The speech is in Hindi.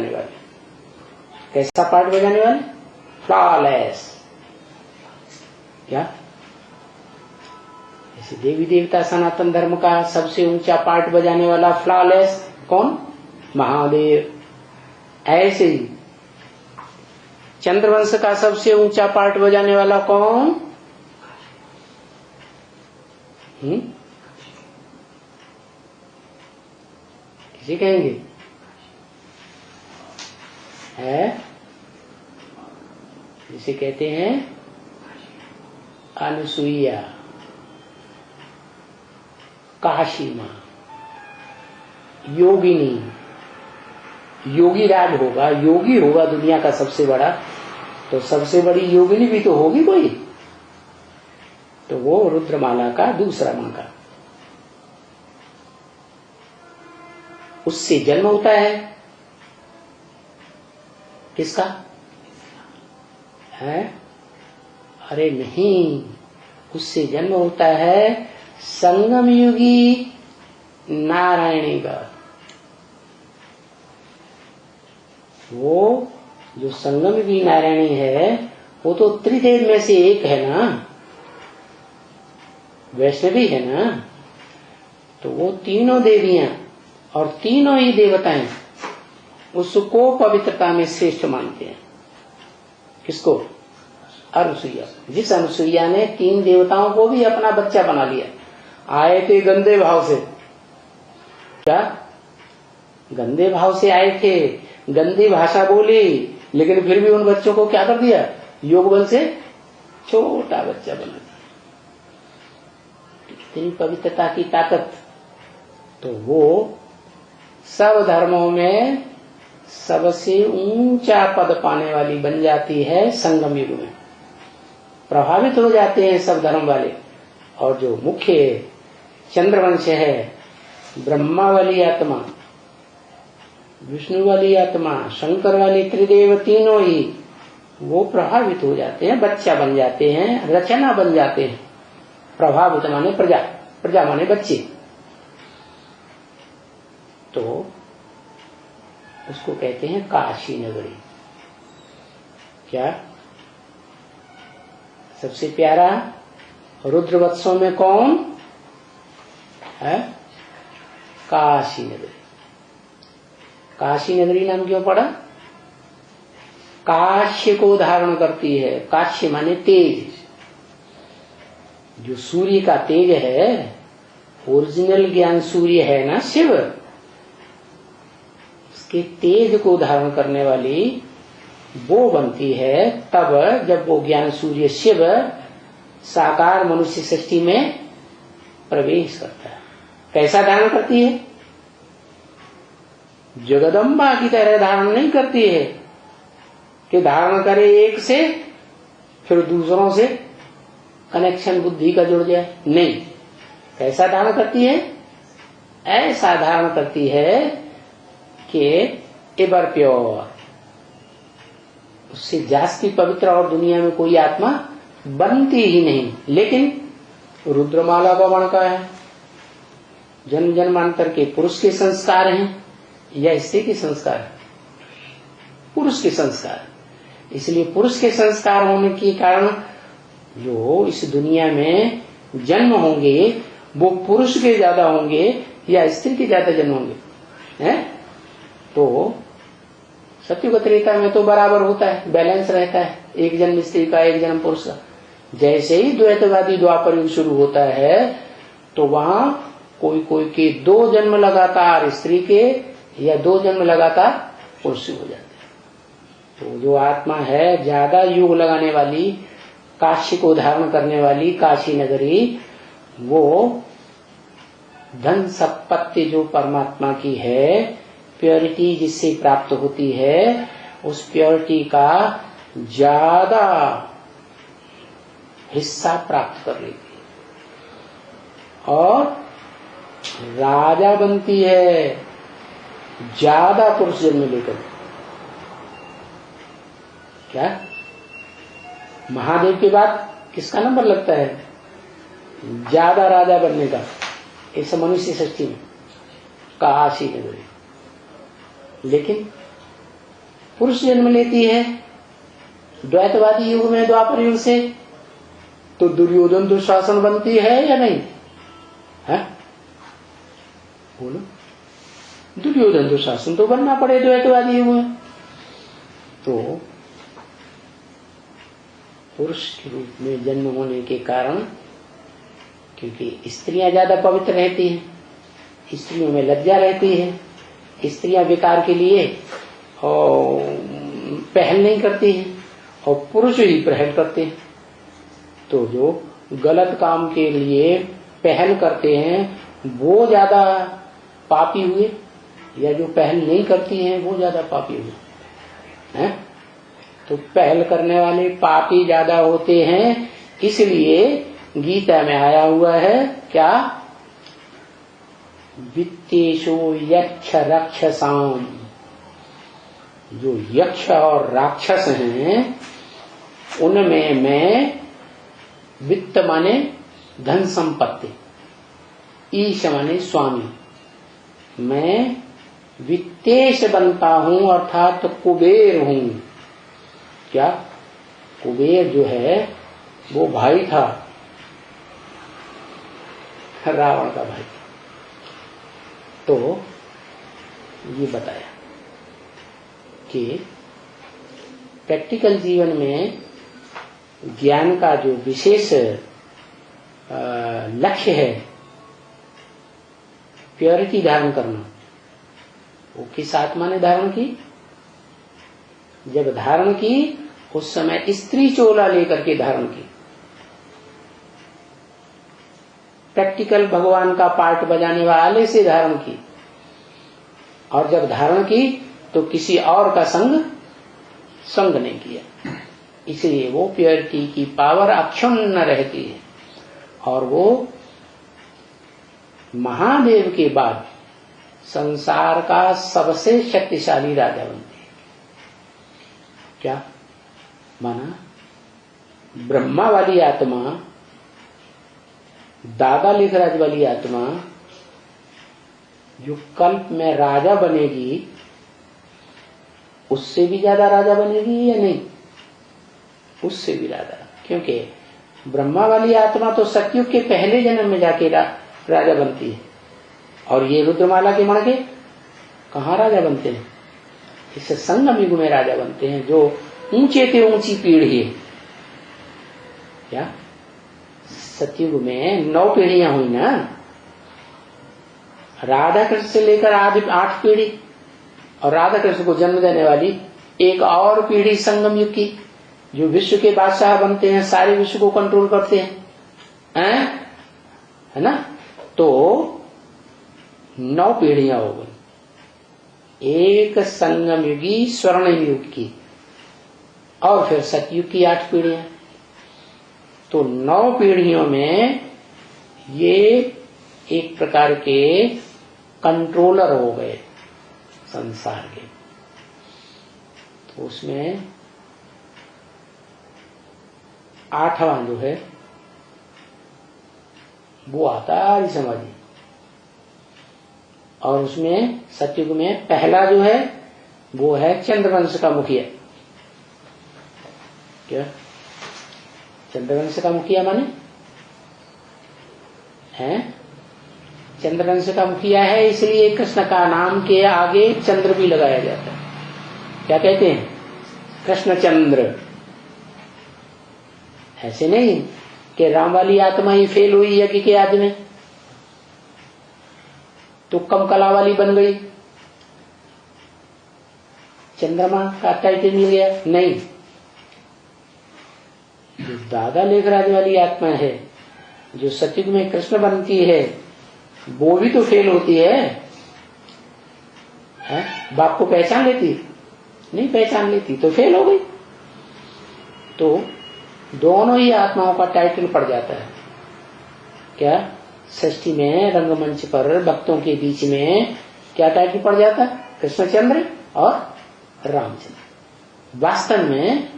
बजाने वाले। कैसा पार्ट बजाने वाले? फ्लॉलेस। क्या? जैसे देवी देवता सनातन धर्म का सबसे ऊंचा पार्ट बजाने वाला फ्लॉलेस कौन? महादेव। ऐसे ही चंद्रवंश का सबसे ऊंचा पार्ट बजाने वाला कौन? किसे कहेंगे? है जिसे कहते हैं अनुसुईया, काशी मां, योगिनी। योगी राज होगा, योगी होगा दुनिया का सबसे बड़ा, तो सबसे बड़ी योगिनी भी तो होगी कोई, तो वो रुद्रमाला का दूसरा मंत्र। उससे जन्म होता है किसका? है? अरे नहीं, उससे जन्म होता है संगम युगी नारायणी का। वो जो संगम युगी नारायणी है वो तो त्रिदेव में से एक है ना, वैष्णवी है ना, तो वो तीनों देवियां और तीनों ही देवताएं उसको पवित्रता में श्रेष्ठ मानते हैं। किसको? अनुसुईया। जिस अनुसुईया ने तीन देवताओं को भी अपना बच्चा बना लिया। आए थे गंदे भाव से, क्या गंदे भाव से आए थे, गंदी भाषा बोली, लेकिन फिर भी उन बच्चों को क्या कर दिया? योग बल से छोटा बच्चा बना दिया। इतनी पवित्रता की ताकत। तो वो सब धर्मों में सबसे ऊंचा पद पाने वाली बन जाती है संगम युग में। प्रभावित हो जाते हैं सब धर्म वाले। और जो मुख्य चंद्रवंश है, ब्रह्मा वाली आत्मा, विष्णु वाली आत्मा, शंकर वाली त्रिदेव, तीनों ही वो प्रभावित हो जाते हैं, बच्चा बन जाते हैं, रचना बन जाते हैं। प्रभावित माने प्रजा, प्रजा माने बच्चे। तो उसको कहते हैं काशी नगरी। क्या? सबसे प्यारा रुद्रवत्सों में कौन है? काशी नगरी। काशी नगरी नाम क्यों पड़ा? काश्य को धारण करती है। काश्य माने तेज। जो सूर्य का तेज है, ओरिजिनल ज्ञान सूर्य है ना शिव, उसके तेज को धारण करने वाली वो बनती है तब जब वो ज्ञान सूर्य शिव साकार मनुष्य सृष्टि में प्रवेश करता है। कैसा धारण करती है? जगदम्बा की तरह धारण नहीं करती है कि धारण करे एक से फिर दूसरों से कनेक्शन बुद्धि का जुड़ जाए। नहीं, कैसा धारण करती है? ऐसा धारण करती है कि एवर प्योर, उससे जास्ती पवित्र और दुनिया में कोई आत्मा बनती ही नहीं। लेकिन रुद्रमाला का वर्ण का है, जन्म जन्मांतर के पुरुष के संस्कार हैं या स्त्री के संस्कार है? पुरुष के संस्कार। इसलिए पुरुष के संस्कार होने के कारण जो इस दुनिया में जन्म होंगे वो पुरुष के ज्यादा होंगे या स्त्री के ज्यादा जन्म होंगे? हैं? तो सत्युग त्रेता में तो बराबर होता है, बैलेंस रहता है, एक जन्म स्त्री का एक जन्म पुरुष का। जैसे ही द्वैतवादी द्वापर युग शुरू होता है तो वहां कोई कोई के 2 जन्म लगातार स्त्री के या 2 जन्म लगातार पुरुष हो जाते हैं। तो जो आत्मा है ज्यादा युग लगाने वाली, काशी को धारण करने वाली काशी नगरी, वो धन संपत्ति जो परमात्मा की है, प्योरिटी जिससे प्राप्त होती है, उस प्योरिटी का ज्यादा हिस्सा प्राप्त कर लेती है और राजा बनती है ज्यादा पुरुष जन्म लेकर। क्या? महादेव के बाद किसका नंबर लगता है ज्यादा राजा बनने का इस मनुष्य सृष्टि में? काशी नगरी। लेकिन पुरुष जन्म लेती है द्वैतवादी युग में, द्वापर युग से, तो दुर्योधन दुशासन बनती है या नहीं है? बोलो, दुर्योधन दुशासन तो बनना पड़े द्वैतवादी युग में। तो पुरुष के रूप में जन्म होने के कारण, क्योंकि स्त्रियां ज्यादा पवित्र रहती हैं, स्त्रियों में लज्जा रहती है, स्त्रियां विकार के लिए और पहल नहीं करती हैं और पुरुष ही पहल करते हैं। तो जो गलत काम के लिए पहल करते हैं वो ज्यादा पापी हुए, या जो पहल नहीं करती हैं वो ज्यादा पापी हुए हैं? तो पहल करने वाले पापी ज्यादा होते हैं। इसलिए गीता में आया हुआ है क्या, वित्तेषु यक्ष राक्षसाम, जो यक्ष और राक्षस हैं उनमें मैं, वित्त माने धन संपत्ति, ईश माने स्वामी, मैं वित्तेश बनता हूं अर्थात कुबेर हूं। क्या, कुबेर जो है वो भाई था, रावण का भाई। तो ये बताया कि प्रैक्टिकल जीवन में ज्ञान का जो विशेष लक्ष्य है प्योरिटी धारण करना, वो किस आत्मा ने धारण की? जब धारण की उस समय स्त्री चोला लेकर के धारण की, प्रैक्टिकल भगवान का पार्ट बजाने वाले से धारण की, और जब धारण की तो किसी और का संग नहीं किया। इसलिए वो प्योरिटी की पावर अक्षुण्ण रहती है और वो महादेव के बाद संसार का सबसे शक्तिशाली राजा बनती है। क्या माना? ब्रह्मा वाली आत्मा, दादा लेखराज वाली आत्मा जो कल्प में राजा बनेगी, उससे भी ज्यादा राजा बनेगी या नहीं? उससे भी ज्यादा, क्योंकि ब्रह्मा वाली आत्मा तो सतयुग के पहले जन्म में जाके राजा बनती है, और ये रुद्रमाला के मणके कहाँ राजा बनते हैं? इससे संगम युग में राजा बनते हैं, जो ऊंचे से ऊंची पीढ़ी है। क्या सतयुग में 9 पीढ़ियां हुई ना, राधा कृष्ण से लेकर आदि 8 पीढ़ी, और राधा कृष्ण को जन्म देने वाली एक और पीढ़ी संगम युग की, जो विश्व के बादशाह बनते हैं, सारे विश्व को कंट्रोल करते हैं, है ना? तो 9 पीढ़ियां हो गई, एक संगम युगी स्वर्ण युग की, और फिर सतयुग की 8 पीढ़ियां। तो 9 पीढ़ियों में ये एक प्रकार के कंट्रोलर हो गए संसार के। तो उसमें 8वां जो है वो आता है आर्य समाजी, और उसमें सतयुग में पहला जो है वो है चंद्रवंश का मुखिया। क्या चंद्रवंश का मुखिया माने है? चंद्रवंश का मुखिया है, इसलिए कृष्ण का नाम के आगे चंद्र भी लगाया जाता है। क्या कहते हैं? कृष्णचंद्र। ऐसे नहीं कि राम वाली आत्मा ही फेल हुई यज्ञ के आदि में तो कम कला वाली बन गई, चंद्रमा का टाइटल मिल गया। नहीं, जो दादा लेखराज वाली आत्मा है, जो सतयुग में कृष्ण बनती है, वो भी तो फेल होती है। बाप को पहचान लेती? नहीं पहचान लेती, तो फेल हो गई। तो दोनों ही आत्माओं का टाइटल पड़ जाता है। क्या सृष्टि में रंगमंच पर भक्तों के बीच में क्या टाइटल पड़ जाता है? कृष्णचंद्र और रामचंद्र। वास्तव में